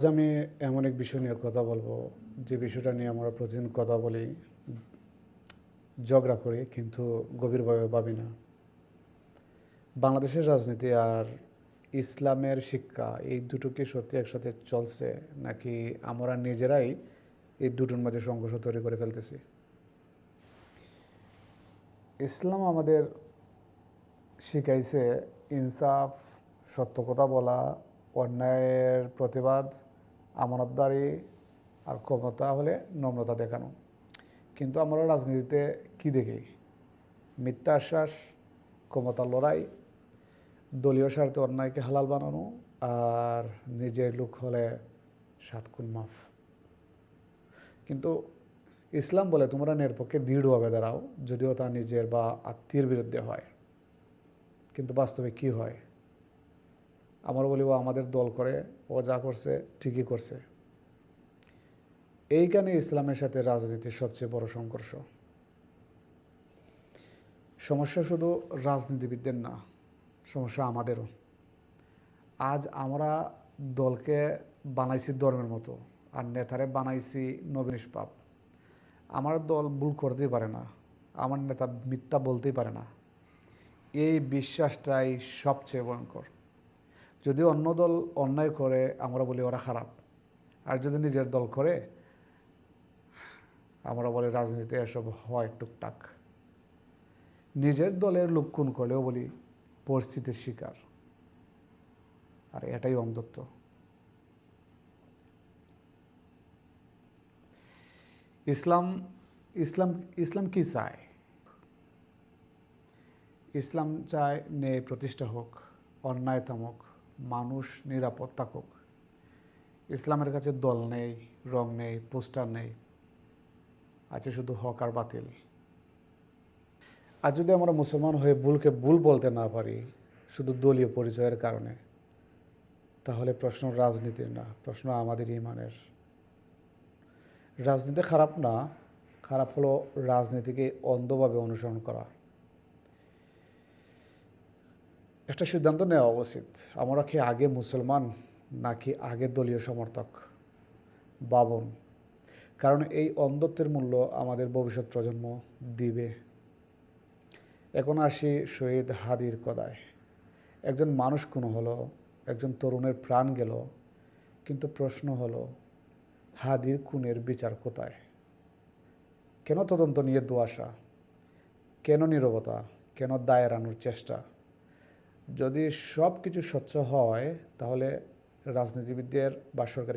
আজ আমি এমন এক বিষয় নিয়ে কথা বলবো, যে বিষয়টা নিয়ে আমরা প্রতিদিন কথা বলি, ঝগড়া করি, কিন্তু গভীরভাবে ভাবি না। বাংলাদেশের রাজনীতি আর ইসলামের শিক্ষা, এই দুটো কি সত্যি একসাথে চলছে, নাকি আমরা নিজেরাই এই দুটোর মাঝে সংঘর্ষ তৈরি করে ফেলতেছি? ইসলাম আমাদের শিখাইছে ইনসাফ, সত্য কথা বলা, অন্যায়ের প্রতিবাদ, আমানতদারি, আর ক্ষমতা হলে নম্রতা দেখানো। কিন্তু আমরা রাজনীতিতে কি দেখি? মিথ্যা আশ্বাস, ক্ষমতার লড়াই, দলীয় স্বার্থে অন্যায়কে হালাল বানানো, আর নিজের লোক হলে 7 খুন মাফ। কিন্তু ইসলাম বলে তোমরা নিরপেক্ষে দৃঢ়ভাবে দাঁড়াও, যদিও তা নিজের বা আত্মীয়ের বিরুদ্ধে হয়। কিন্তু বাস্তবে কি হয়? আমরা বলি ও আমাদের দল করে, ও যা করছে ঠিকই করছে। এইখানে ইসলামের সাথে রাজনীতির সবচেয়ে বড় সংঘর্ষ। সমস্যা শুধু রাজনীতিবিদদের না, সমস্যা আমাদেরও। আজ আমরা দলকে বানাইছি ধর্মের মতো, আর নেতারে বানাইছি নবী নিষ্পাপ। আমার দল ভুল করতেই পারে না, আমার নেতা মিথ্যা বলতেই পারে না। এই বিশ্বাসটাই সবচেয়ে ভয়ঙ্কর। যদি অন্য দল অন্যায় করে, আমরা বলি ওরা খারাপ। আর যদি নিজের দল করে, আমরা বলি রাজনীতি এসব হয় টুকটাক। নিজের দলের লোক খুন করলেও বলি পরিস্থিতির শিকার। আর এটাই অন্ধত্ব। ইসলাম ইসলাম ইসলাম কি চায়? ইসলাম চায় ন্যায় প্রতিষ্ঠা হোক, অন্যায় থামুক, মানুষ নিরাপদ থাকুক। ইসলামের কাছে দল নেই, রং নেই, পোস্টার নেই, আছে শুধু হক আর বাতিল। আর যদি আমরা মুসলমান হয়ে ভুলকে ভুল বলতে না পারি, শুধু দলীয় পরিচয়ের কারণে, তাহলে প্রশ্ন রাজনীতির না, প্রশ্ন আমাদের ইমানের। রাজনীতি খারাপ না, খারাপ হলো রাজনীতিকে অন্ধভাবে অনুসরণ করা। একটা সিদ্ধান্ত নেওয়া উচিত, আমরা কি আগে মুসলমান নাকি আগে দলীয় সমর্থক? ভাবুন, কারণ এই অন্ধত্বের মূল্য আমাদের ভবিষ্যৎ প্রজন্ম দিবে। এখন আসি শহীদ হাদির কথায়। একজন মানুষ খুন হলো, একজন তরুণের প্রাণ গেল, কিন্তু প্রশ্ন হলো, হাদির খুনের বিচার কোথায়? কেন তদন্ত নিয়ে দুয়াশা? কেন নীরবতা? কেন দায় এড়ানোর চেষ্টা? যদি সব কিছু স্বচ্ছ হয়, তাহলে রাজনীতিবিদদের বা সরকারি